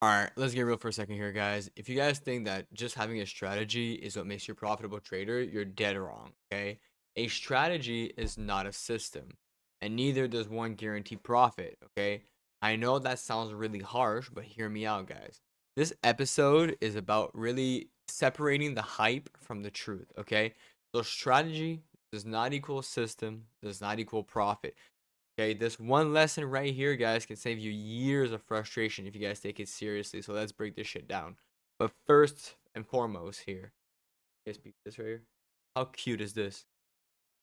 All right, let's get real for a second here, guys. If you guys think that just having a strategy is what makes you a profitable trader, you're dead wrong, okay? A strategy is not a system, and neither does one guarantee profit, okay? I know that sounds really harsh, but hear me out, guys. This episode is about really separating the hype from the truth, okay? So strategy does not equal system, does not equal profit. Okay, this one lesson right here, guys, can save you years of frustration if you guys take it seriously. So let's break this shit down. But first and foremost here, guys, this right here. How cute is this?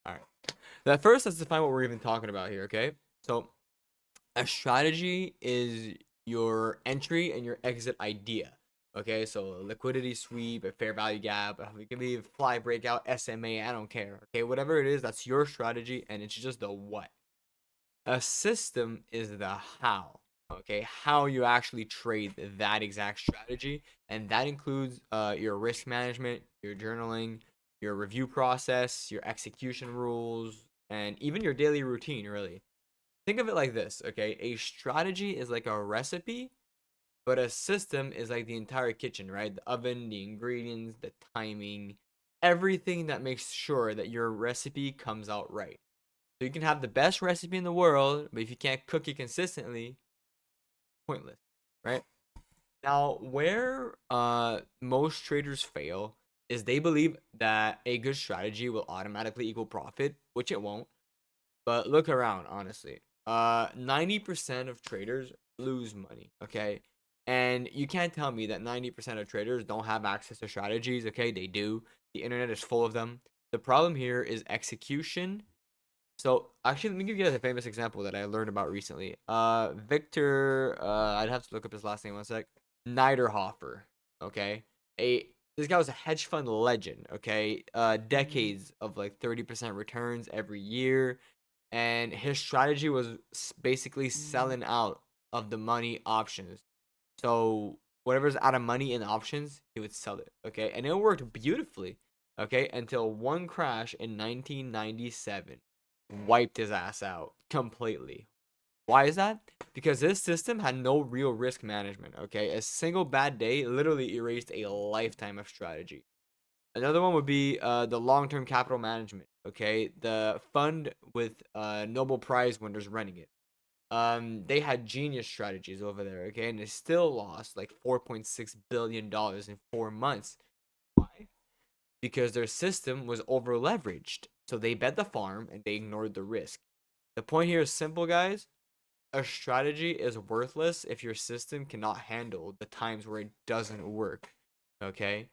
All right. That first, let's define what we're even talking about here. Okay, so a strategy is your entry and your exit idea. Okay, so a liquidity sweep, a fair value gap, it can be fly breakout, SMA. I don't care. Okay, whatever it is, that's your strategy, and it's just the what. A system is the how. Okay, how you actually trade that exact strategy, and that includes your risk management, your journaling, your review process, your execution rules, and even your daily routine. Really, think of it like this. Okay, a strategy is like a recipe, but a system is like the entire kitchen, right? The oven, the ingredients, the timing, everything that makes sure that your recipe comes out right. So you can have the best recipe in the world, but if you can't cook it consistently, pointless, right? Now, where most traders fail is they believe that a good strategy will automatically equal profit, which it won't. But look around, honestly. 90% of traders lose money, okay? And you can't tell me that 90% of traders don't have access to strategies, okay? They do. The internet is full of them. The problem here is execution. So actually, let me give you guys a famous example that I learned about recently. Victor, I'd have to look up his last name one sec. Niederhofer. Okay, a this guy was a hedge fund legend. Okay, decades of like 30% returns every year, and his strategy was basically selling out of the money options. So whatever's out of money in options, he would sell it. Okay, and it worked beautifully. Okay, until one crash in 1997 wiped his ass out completely. Why is that? Because this system had no real risk management. Okay, a single bad day literally erased a lifetime of strategy. Another one would be the long-term capital management. Okay, the fund with Nobel Prize winners running it. They had genius strategies over there. Okay, and they still lost like $4.6 billion in 4 months. Why? Because their system was over leveraged. So they bet the farm and they ignored the risk. The point here is simple, guys. A strategy is worthless if your system cannot handle the times where it doesn't work. Okay?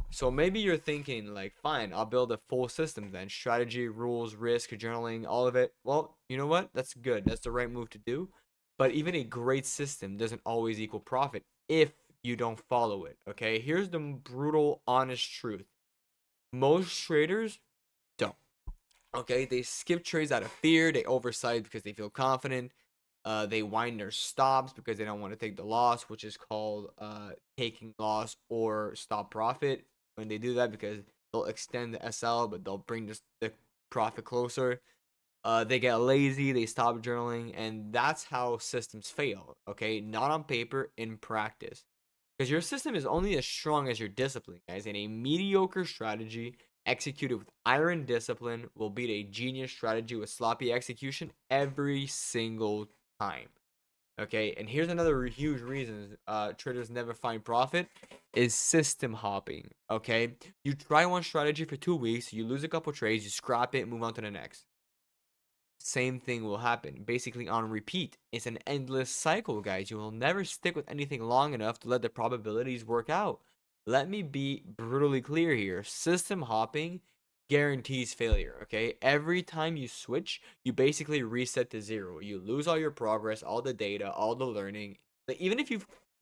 So maybe you're thinking, like, fine, I'll build a full system then. Strategy, rules, risk, journaling, all of it. Well, you know what? That's good. That's the right move to do. But even a great system doesn't always equal profit if you don't follow it. Okay? Here's the brutal, honest truth most traders don't. Okay, they skip trades out of fear. They oversight because they feel confident. They wind their stops because they don't want to take the loss, which is called taking loss or stop profit. When they do that, because they'll extend the SL, but they'll bring the profit closer. They get lazy, they stop journaling, and that's how systems fail. Okay, not on paper, in practice. Because your system is only as strong as your discipline, guys. And a mediocre strategy executed with iron discipline will beat a genius strategy with sloppy execution every single time. Okay, and here's another huge reason traders never find profit is system hopping. Okay, you try one strategy for 2 weeks, you lose a couple trades, you scrap it, move on to the next. Same thing will happen basically on repeat. It's an endless cycle, guys. You will never stick with anything long enough to let the probabilities work out. Let me be brutally clear here. System hopping guarantees failure, okay? Every time you switch, you basically reset to zero. You lose all your progress, all the data, all the learning. Like, even if you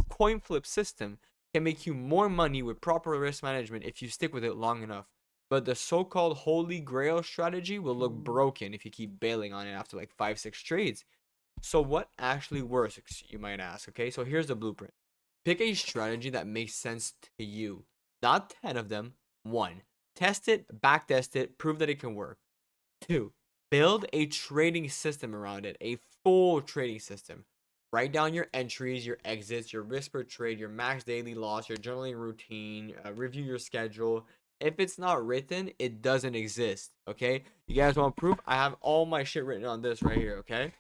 coin flip system can make you more money with proper risk management if you stick with it long enough. But the so-called holy grail strategy will look broken if you keep bailing on it after like 5, 6 trades. So what actually works, you might ask, okay? So here's the blueprint. Pick a strategy that makes sense to you. Not 10 of them, one. Test it, backtest it, prove that it can work. Two, build a trading system around it, a full trading system. Write down your entries, your exits, your risk per trade, your max daily loss, your journaling routine, review your schedule. If it's not written, it doesn't exist. Okay? You guys want proof? I have all my shit written on this right here. Okay?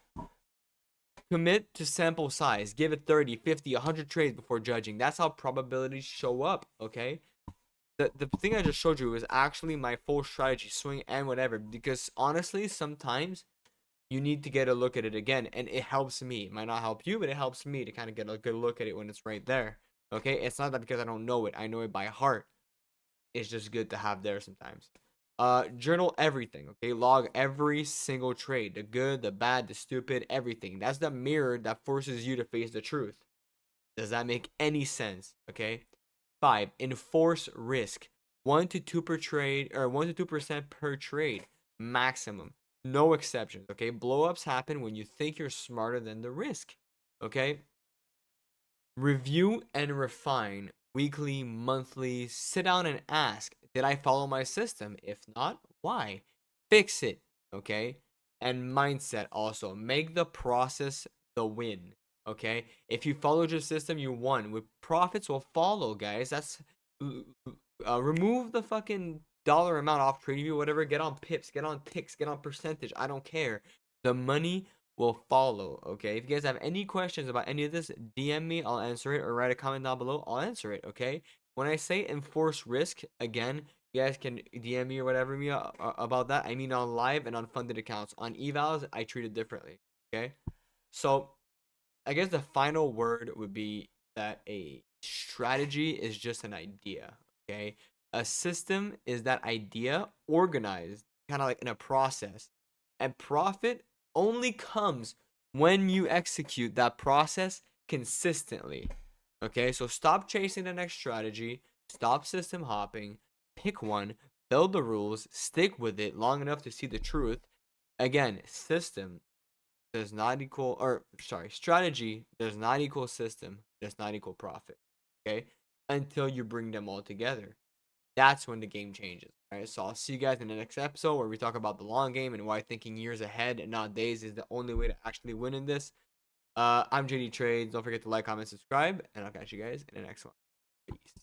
Commit to sample size. Give it 30, 50, 100 trades before judging. That's how probabilities show up. Okay? The thing I just showed you was actually my full strategy, swing and whatever. Because honestly, sometimes you need to get a look at it again, and it helps me. It might not help you, but it helps me to kind of get a good look at it when it's right there. Okay, it's not that because I don't know it, I know it by heart. It's just good to have there sometimes. Journal everything. Okay, log every single trade, the good, the bad, the stupid, everything. That's the mirror that forces you to face the truth. Does that make any sense? Okay. 5. Enforce risk. 1 to 2 per trade, or 1 to 2% per trade maximum. No exceptions. Okay. Blowups happen when you think you're smarter than the risk. Okay. Review and refine weekly, monthly. Sit down and ask, did I follow my system? If not, why? Fix it. Okay. And mindset also. Make the process the win. Okay. If you followed your system, you won. With profits will follow, guys. That's remove the fucking dollar amount off TradingView, whatever. Get on pips, get on ticks, get on percentage. I don't care. The money will follow. Okay. If you guys have any questions about any of this, DM me. I'll answer it, or write a comment down below. I'll answer it. Okay. When I say enforce risk, again, you guys can DM me or whatever me about that. I mean on live and on funded accounts. On evals, I treat it differently. Okay. So I guess the final word would be that a strategy is just an idea. Okay. A system is that idea organized, kind of like in a process. And profit only comes when you execute that process consistently. Okay. So stop chasing the next strategy, stop system hopping, pick one, build the rules, stick with it long enough to see the truth. Again, system does not equal, or sorry, strategy does not equal system, does not equal profit. Okay, until you bring them all together, that's when the game changes. All right, so I'll see you guys in the next episode where we talk about the long game and why thinking years ahead and not days is the only way to actually win in this. I'm JD Trades. Don't forget to like, comment, subscribe, and I'll catch you guys in the next one. Peace.